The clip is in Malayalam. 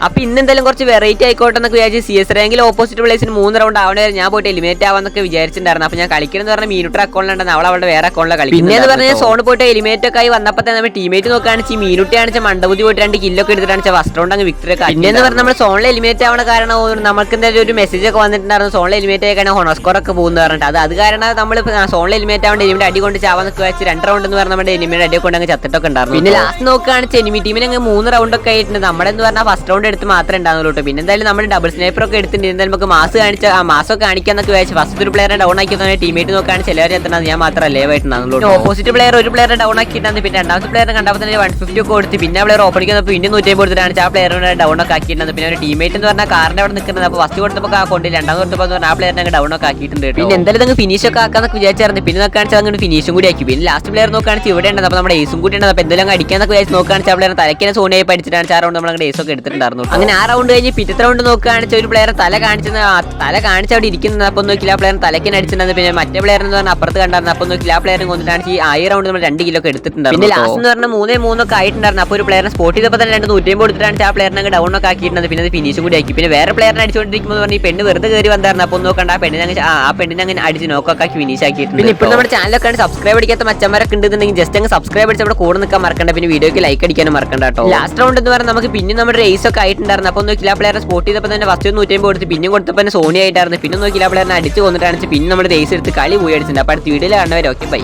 അപ്പോൾ ഇന്ന് എന്തായാലും കുറച്ച് വെറൈറ്റി ആയിക്കോട്ടെ എന്നൊക്കെ വിചാരിച്ച് CS റാങ്കിൽ ഓപ്പോസിറ്റ് പ്ലേസിന് 3 റൗണ്ട് ആവണ വരെ ഞാൻ പോയിട്ട് എലിമിനേറ്റ് ആവാന്നൊക്കെ വിചാരിച്ചിട്ടുണ്ടായിരുന്നു. അപ്പോൾ ഞാൻ കളിക്കണമെന്ന് പറഞ്ഞാൽ മീനുട്ടർ അക്കൗണ്ടിലുണ്ടെന്ന് അവളുടെ വേറെ അക്കൗണ്ടിലാണ് കളിക്കുന്നത്. പിന്നെ പറഞ്ഞാൽ സോൺ പോയിട്ട് എലിമിനേറ്റ് ഒക്കെ ആയി വന്നപ്പോൾ തന്നെ നമ്മൾ ടീമേറ്റ് നോക്കുകയാണെങ്കിൽ ഈ മീനുട്ടി ആണെന്ന് മണ്ടബുദ്ധി പോയിട്ട് 2 കില്ലൊക്കെ എടുത്തിട്ടാണ് ഫസ്റ്റ് റൗണ്ട് അങ്ങ് വിക്ടറി ഒക്കെ. പിന്നെ എന്ന് പറഞ്ഞാൽ നമ്മൾ സോണിൽ എലിമിനേറ്റ് ആവണ കാരണം നമുക്ക് എന്തായാലും ഒരു മെസ്സേജ് ഒക്കെ വന്നിട്ടുണ്ടായിരുന്നു സോണിൽ എലിമിനേറ്റ് ആയി കഴിഞ്ഞാൽ ഹോണോസ്കോർ ഒക്കെ പോകുന്നു പറഞ്ഞിട്ട്. അത് കാരണം നമ്മൾ സോണിൽ എലിമിനേറ്റ് ആവേണ്ട എലിമിനേറ്റ് അടി കൊണ്ട് ചാവാന്നൊക്കെ വെച്ച് 2 റൗണ്ട് എന്ന് പറഞ്ഞാൽ നമ്മുടെ എലിമിനേറ്റ് അടി കൊണ്ട് അങ്ങ് ചത്തിട്ടൊക്കെ ഉണ്ടായിരുന്നു. പിന്നെ ലാസ്റ്റ് നോക്കുകയാണെങ്കിൽ എനിമി ടീമിന് അങ്ങ് 3 റൗണ്ട് ഒക്കെ ആയിട്ടുണ്ട്. നമ്മുടെ എന്ന് പറഞ്ഞാൽ ഫസ്റ്റ് റൗണ്ട് എടുത്ത് മാത്രമേ ഉണ്ടാകുള്ളൂ. പിന്നെ എന്തായാലും നമ്മൾ ഡബിൾ സ്നൈപ്പർ ഒക്കെ എടുത്തിട്ടുണ്ട്. എന്തായാലും നമുക്ക് മാസ് കാണിച്ച ആ മാസമൊക്കെ കാണിക്കാന്നൊക്കെ വെച്ച് ഫസ്റ്റ് ഒരു പ്ലെയറെ ഡൗൺ ആക്കി ടീമേറ്റ് നോക്കുകയാണ് ചിലവരെ എത്തണം. ഞാൻ മാത്രം ലൈവ് ആയിട്ടുണ്ടാകുള്ളൂ. ഓപ്പോസിറ്റ് പ്ലെയർ ഒരു പ്ലെയറെ ഡൗൺ ആക്കിയിട്ടാണ്. പിന്നെ രണ്ടാമത്തെ പ്ലെയറെ കണ്ടപ്പോൾ തന്നെ 150 ഒക്കെ കൊടുത്ത് പിന്നെ പ്ലെയർ ഓപ്പണിക്കുന്നത് പിന്നെ 150 കൊടുത്തിട്ടാണ് ആ പ്ലെയറിനെ ഡൗൺ ഒക്കെ ആക്കിയിട്ടുണ്ട്. പിന്നെ ഒരു ടീമേറ്റ് എന്ന് പറഞ്ഞാൽ കാറിന്റെ അവിടെ നിൽക്കുന്നത്. അപ്പോൾ ഫസ്റ്റ് കൊടുത്തപ്പോൾ ആ കൊണ്ട് രണ്ടാമത് കൊടുത്തപ്പോൾ ആ പ്ലെയറിനെ ഡൗൺ ഒക്കെ ആക്കിയിട്ടുണ്ട്. പിന്നെ എന്തായാലും അങ്ങ് ഫിനിഷ് ഒക്കെ ആക്കാന്നൊക്കെ വിചാരിച്ചായിരുന്നു. പിന്നെ നോക്കുകയാണെങ്കിൽ അങ്ങനെ ഫിനിഷും കൂടി ആക്കി. പിന്നെ ലാസ്റ്റ് പ്ലെയർ നോക്കുകയാണെങ്കിൽ ഇവിടെ ഉണ്ട്. അപ്പോൾ നമ്മുടെ ഏസും കൂടി ഉണ്ട്. അപ്പോൾ എന്തെങ്കിലും അടിക്കാന്നൊക്കെ വിചാരിച്ച് നോക്കുകയാണെങ്കിൽ ആ പ്ലെയർ തലക്കിനെ സോണിയായി പഠിച്ചിട്ടാണ് ആ റൗണ്ട് നമ്മൾ ഏസ് ഒക്കെ എടുത്തിട്ടുണ്ടായിരുന്നു. അങ്ങനെ ആ റൗണ്ട് കഴിഞ്ഞ് പിറ്റത്തെ റൗണ്ട് നോക്കുകയാണെങ്കിൽ ഒരു പ്ലെയർ തല കാണിച്ച് അവിടെ ഇരിക്കുന്നത്. അപ്പോൾ നോക്കില്ല ആ പ്ലെയർ തലക്കിനെ അടിച്ചിട്ടുണ്ട്. പിന്നെ മറ്റേ പ്ലെയർ എന്ന് പറഞ്ഞാൽ അപ്പുറത്ത് കണ്ടായിരുന്നു. അപ്പോൾ നോക്കില്ല ആ പ്ലെയറിനെ കൊണ്ടിട്ടാണ് ഈ റൗണ്ട് നമ്മൾ 2 കിലോ ഒക്കെ എടുത്തിട്ടുണ്ടായിരുന്നു. പിന്നെ ലാസ്റ്റ് എന്ന് പറഞ്ഞാൽ 3-3 ഒക്കെ ആയിട്ടുണ്ടായിരുന്നു. അപ്പോൾ ഒരു പ്ലെയറിനെ സ്പോട്ട് ചെയ്തപ്പോൾ തന്നെ 150 കൊടുത്തിട്ടാണ് ആ പ്ലെയറിനെ ഡൗൺ ഒക്കെ ആക്കിയിട്ടുണ്ട്. പിന്നെ ഫിനിഷും കൂടി ആക്കി. പിന്നെ വേറെ പ്ലെയറിനെ അടിച്ചുകൊണ്ടിരിക്കുമ്പോൾ പറഞ്ഞാൽ ഈ പെണ്ണ് വെറുതെ കയറി വന്നായിരുന്നു. അപ്പോൾ നോക്കണ്ട ആ പെണ്ണിനെ അങ്ങനെ അടിച്ച് നോക്കൊക്കെ ആക്കി ഫിനിഷ് ആക്കിയിട്ടുണ്ട്. പിന്നെ ഇപ്പോൾ നമ്മുടെ ചാനലൊക്കെ സബ്സ്ക്രൈബ് അടിക്കാത്ത മച്ചന്മാരൊക്കെ ഉണ്ടെന്നുണ്ടെങ്കിൽ ജസ്റ്റ് അങ്ങ് സബ്സ്ക്രൈബ് അടിച്ച് അവിടെ കൂടെ നിൽക്കാൻ മറക്കണ്ട. പിന്നെ വീഡിയോക്ക് ലൈക്ക് അടിക്കാനും മറക്കണ്ട കേട്ടോ. ലാസ്റ്റ് റൗണ്ട് എന്ന് പറഞ്ഞാൽ നമുക്ക് പിന്നെ നമ്മുടെ റേസ് ഒക്കെ ആയിട്ടുണ്ടായിരുന്നു. അപ്പോൾ നോക്കില്ല ആ പ്ലെയറെ സ്പോട്ട് ചെയ്തപ്പോൾ തന്നെ ഫസ്റ്റ് 150 കൊടുത്ത് പിന്നെ കൊടുത്തപ്പോൾ തന്നെ സോണി ആയിട്ടായിരുന്നു. പിന്നെ നോക്കില്ല ആ പ്ലെയറിനെ അടിച്ച് കൊന്നിട്ടാണ് പിന്നെ നമ്മുടെ റേസ് എടുത്ത് കളി പോയി അടിച്ചിട്ടുണ്ട്. അപ്പോൾ അടുത്ത വീഡിയോയിൽ കാണുന്നവരെ ഓക്കെ ബൈ.